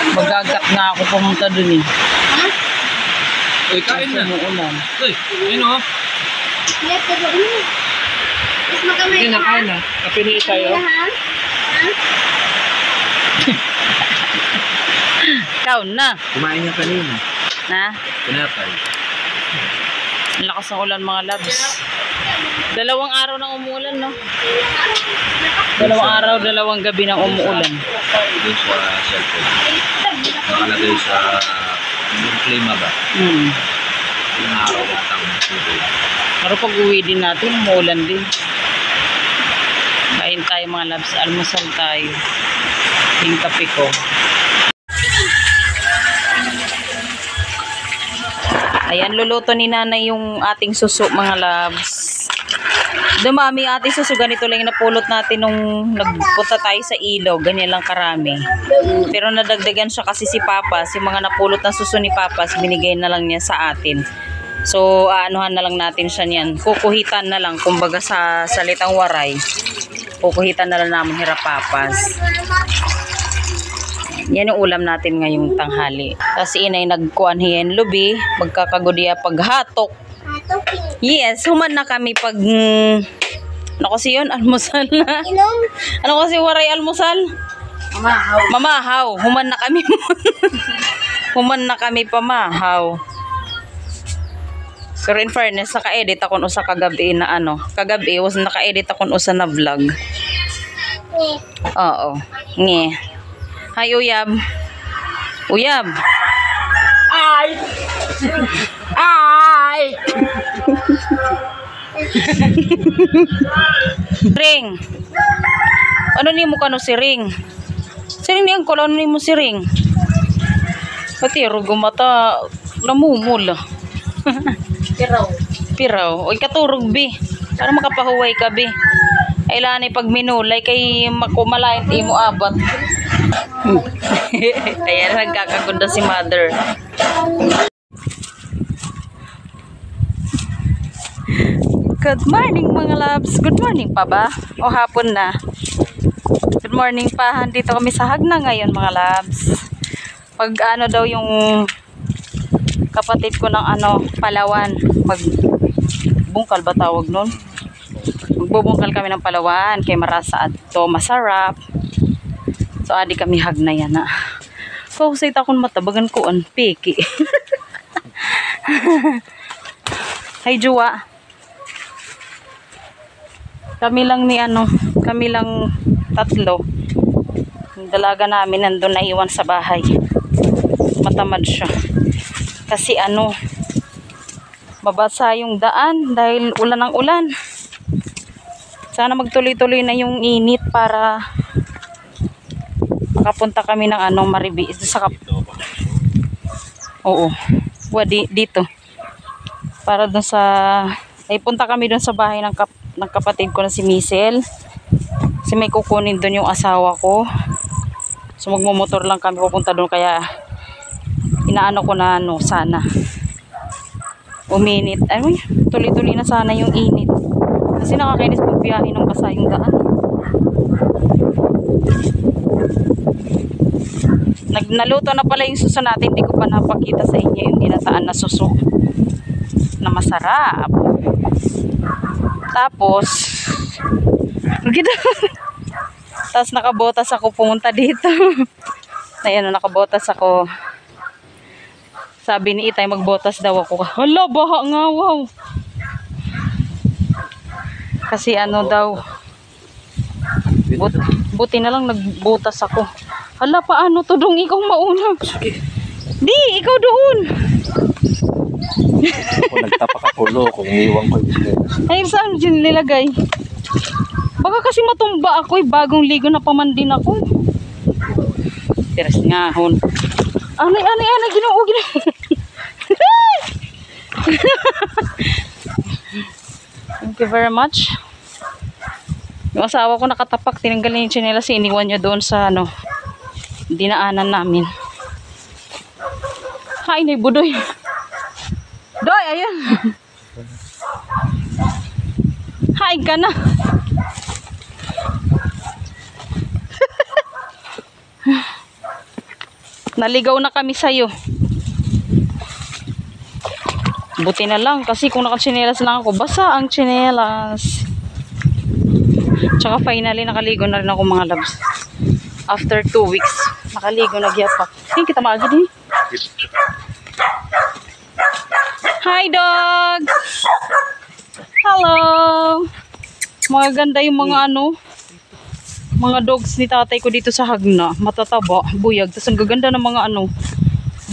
Magagat nga ako pumunta dun eh. Ha? Uy, kain na. Umuulan. Uy, ayun o. Yes, pero mas makamay Hindi na, kain na. Kapili tayo. Ha? Ha? Ikaw na. Kumain niya kanina. Na? Pinapay. Ang lakas ng ulan mga labs. 2 araw nang umuulan, no? 2 araw, 2 gabi nang umuulan. Doon sa cellphone. Nakalagay sa klima ba? Yung araw na tawag ng tubig. Pero pag uwi din natin, umuulan din. Kain tayo mga labs. Almusal tayo. Yung kape ko. Ayan, luluto ni nanay yung ating suso mga labs. Dumami ating suso. Ganito lang yung napulot natin nung nagpunta tayo sa ilaw. Ganyan lang karami. Pero nadagdagan siya kasi si Papas. Yung mga napulot na suso ni Papas, binigay na lang niya sa atin. So, aanuhan na lang natin siya niyan. Kukuhitan na lang. Kumbaga sa salitang waray. Kukuhitan na lang namin hirap Papas. Yan yung ulam natin ngayong tanghali. Kasi inay nagkuhan hiyan lubi. Magkakagudiya paghatok. Yes, human na kami pag... Ano kasi yun? Almusal na. Ano kasi waray almusal? Mamahaw. Mamahaw. Human na kami. Human na kami pamahaw. Pero in fairness, naka-edit ako sa kagabi na ano. Kagabi, naka-edit ako sa na vlog. Oo. Nge. Hi, Uyab. Uyab. Ay! Ay! Ring. Ano ni mo kano si Ring? Si Ring niyang ko, ano ni mo si Ring? Pati rugo mata namumula. Piraw. Oy katurog bi. Para makapahuway ka bi. Ay lanay pag minulay kay makumalain ti mo abat. Ayan, nagkakagunda si mother. Good morning mga loves. Good morning pa ba? O hapon na? Good morning pa. Dito kami sa Hagna ngayon mga loves. Pag ano daw yung kapatid ko ng ano, Palawan. Magbungkal ba tawag nun? Magbubungkal kami ng Palawan kay Marasa at to masarap. So adi kami Hagna yan na. So say ta kun matabagan ko an peki. Hay Juwa. Kami lang ni ano, kami lang tatlo. Yung dalaga namin nandun na iwan sa bahay. Matamad siya. Kasi ano, mabasa yung daan dahil ulan ng ulan. Sana magtuloy-tuloy na yung init para makapunta kami ng ano, Maribi. Sa Oo. Dito. Para dun sa ay punta kami dun sa bahay ng kapatid ko na si Michelle. Kasi may kukunin dun yung asawa ko. So magmumotor lang kami pupunta dun kaya inaano ko na ano sana uminit. Ay, tuloy-tuloy na sana yung init. Kasi nakakainis pag biyahe ng basa yung daan. Naluto na pala yung suso natin. Hindi ko pa napakita sa inyo yung ginataan na suso na masarap. Tapos tapos nakabotas ako pumunta dito. Ayan, nakabotas ako. Sabi ni Itay magbotas daw ako. Hala, baha nga, wow. Kasi ano daw, buti na lang nagbutas ako. Hala, paano to dong ikaw mauna? Di, ikaw doon. Ako nagtapak ako lo kung iwan ko yung ay, saan dyan nilagay? Baka kasi matumba ako, bagong ligo na pamandin ako. Teres nga, hon. Anay, ginoo. Thank you very much. Yung asawa ko nakatapak, tinanggal niya yung tsinelas, iniwan niya doon sa ano, dinaanan namin. Hay, na budoy. Doy, ayun. Hay ka na. Naligaw na kami sa'yo. Buti na lang kasi kung nakatsinelas lang ako, basa ang tsinelas. Tsaka finally nakaligo na rin ako mga loves. After 2 weeks, nakaligo na gyapa. Hey, kita maagi din. Hi dog. Hello. Mga ganda yung mga mga dogs ni tatay ko dito sa Hagna. Matataba, buyag. Tapos ang gaganda ng mga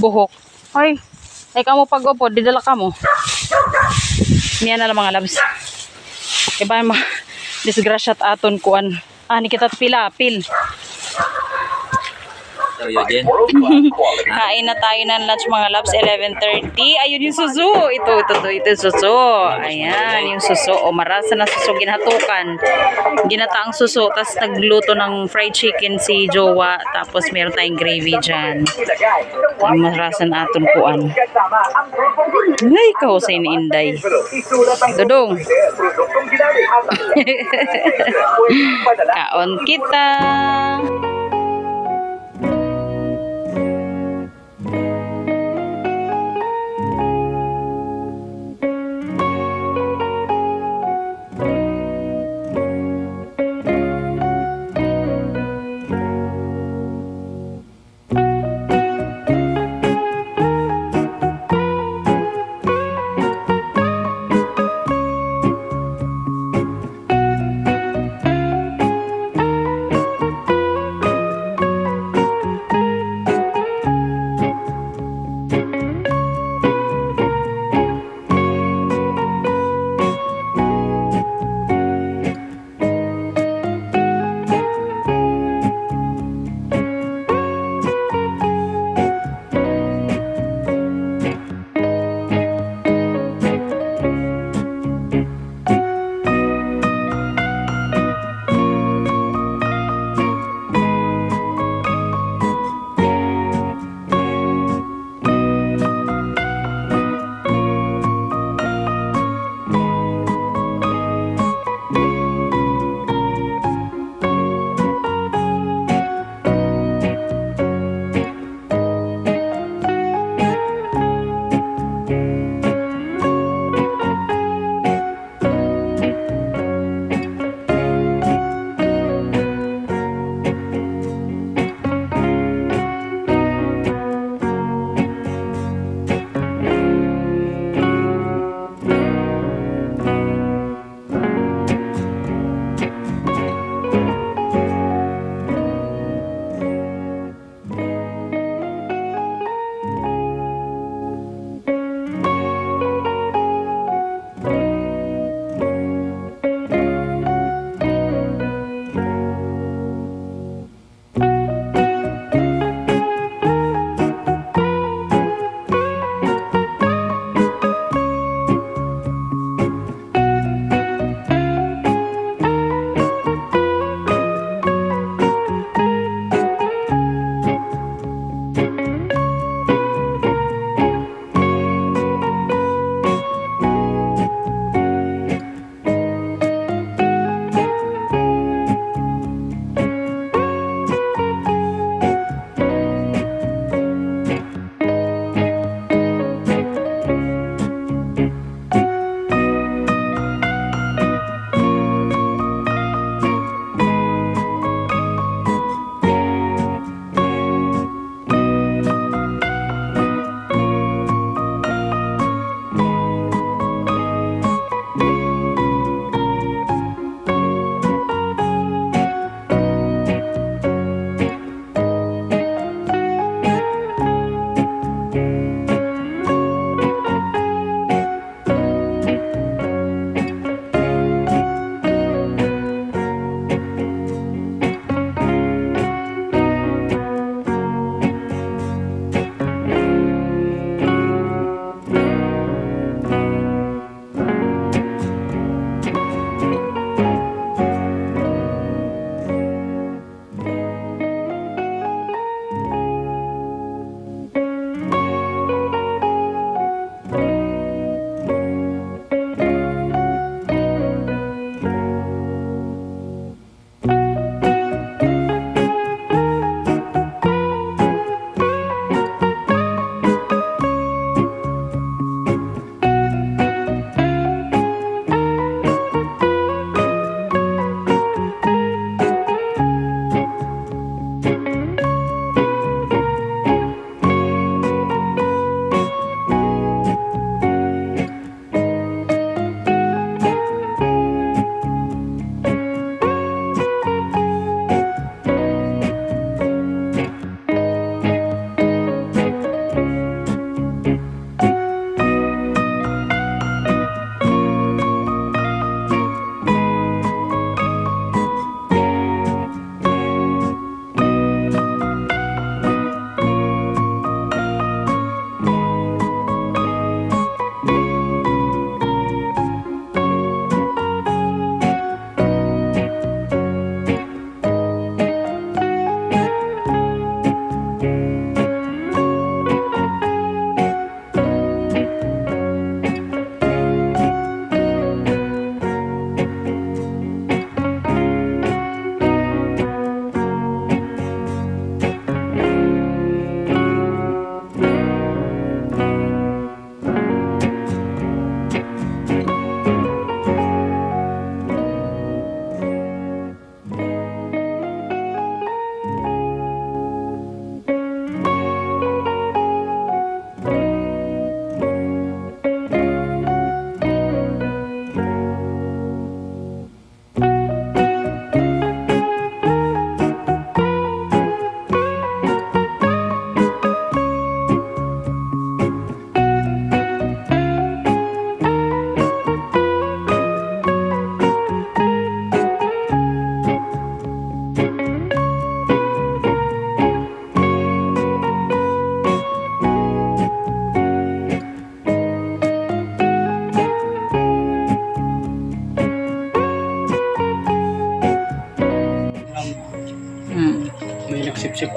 buhok. Ay, ka mo pag-upo, didala ka mo. Niyan na lang mga labs. Iba yung disgrasya't aton kuan. Ni kita pilapil. Kain na tayo ng lunch mga labs, 11:30. Ayun yung suso. Ito suso. Ayan, yung suso. O, marasa na suso. Ginhatukan. Ginataang suso. Tapos nagluto ng fried chicken si Jowa. Tapos meron tayong gravy dyan. Ang marasa na aton kuan. Ay, kahusay ni Inday. Dudong. Kaon kita.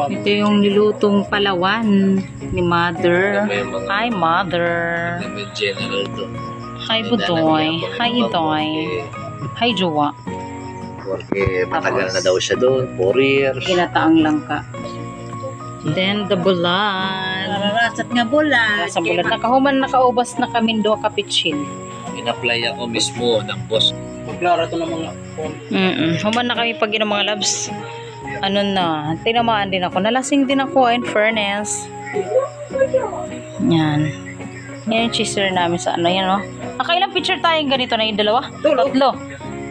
Ito yung nilutong palawan ni Mother. Hi, Mother. May general to. Hi, Budoy. Hi, Idoy. Hi, Jowa. Porque matagal na daw siya doon. 4 years. Ginataang langka. Then, the bulan. Nararasat nga bulan. Sa bulan. Nakaubas na kami do kapitsin. In-apply ako mismo ng boss. Magklara to ng mga phone. Human na kami pag ng mga labs. Ano na, tinamaan din ako. Nalasing din ako, in fairness. Yan. Yan yung cheeser namin sa ano, yan, no? Nakailang picture tayong ganito na yung dalawa? Tatlo.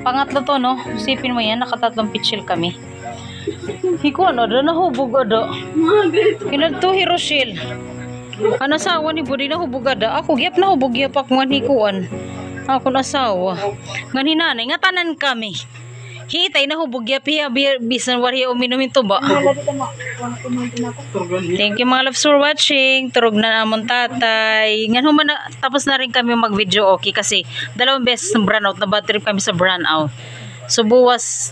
Pangatlo to, no? Sipin mo yan, nakatatlong picture kami. Hiko, ano, doon nahubog, ano? Kinadtuhi, Rochelle. Ano asawa ni Budi nahubog, ada? Ako, gyap nahubog, gyap ako nga hikuan. Ako na asawa. Nga ni nanay, nga tanan kami. Hitay nahubog, gyap hiya, bisan wariya uminumin to ba? Thank you mga loves for watching. Turog na namon tatay. Nga human na, tapos na rin kami mag-video okay kasi 2 beses na brownout na bad trip kami sa brownout. So bukas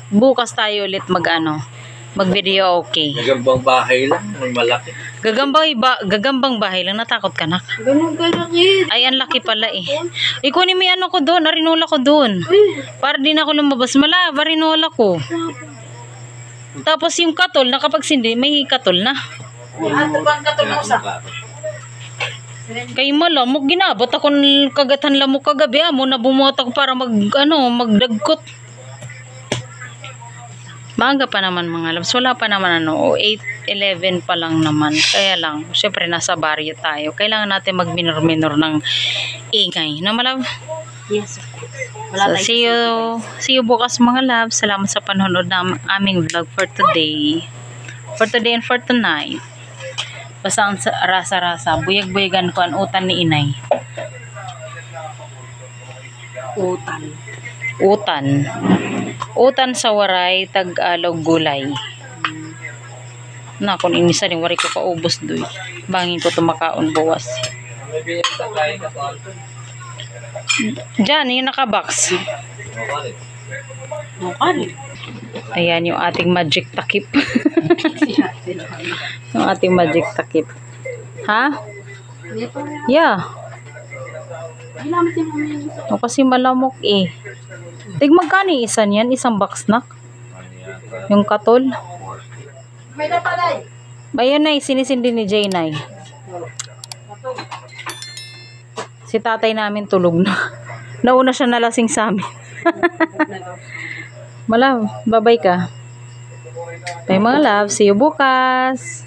tayo ulit mag-video okay. Nagambang bahay lang. May malaki. Gagambang bahay lang. Natakot ka na. Ganun kalaki. Ay, ang laki pala eh. Ikunin mo yung ano ko doon. Arinola ko doon. Para din ako lumabas. Malaba, arinola ko. Tapos yung katol, nakapagsindi, may katol na. Ato bang katulusa? Kay malamok, ginabot ako ng kagatan lamok kagabi. Amo na bumuot ako para magdagkot. Maaga pa naman mga loves. Wala pa naman 8:11 pa lang naman. Kaya lang, syempre nasa baryo tayo. Kailangan natin magminor-minor ng ingay. Na malaw? Yes, of So, course. see you bukas mga loves. Salamat sa panonood ng aming vlog for today. For today and for tonight. Basta ang rasa-rasa. Buyag-buyagan ko ang utan ni inay. Utan sa waray, tag-alog gulay. Na, kung inisa rin, waray ko paubos doy. Bangin ko tumakaon buwas. Diyan, yung nakabox. Ayan yung ating magic takip. Yung ating magic takip. Ha? Yeah. O kasi malamok eh. Tig magkano yung isa niyan? Isang box na? Yung katol? Bayan na sinisindi ni Jay na Si tatay namin tulog na. Nauna siya nalasing sa amin. Malaw, babay ka. Bye mga love, see you bukas.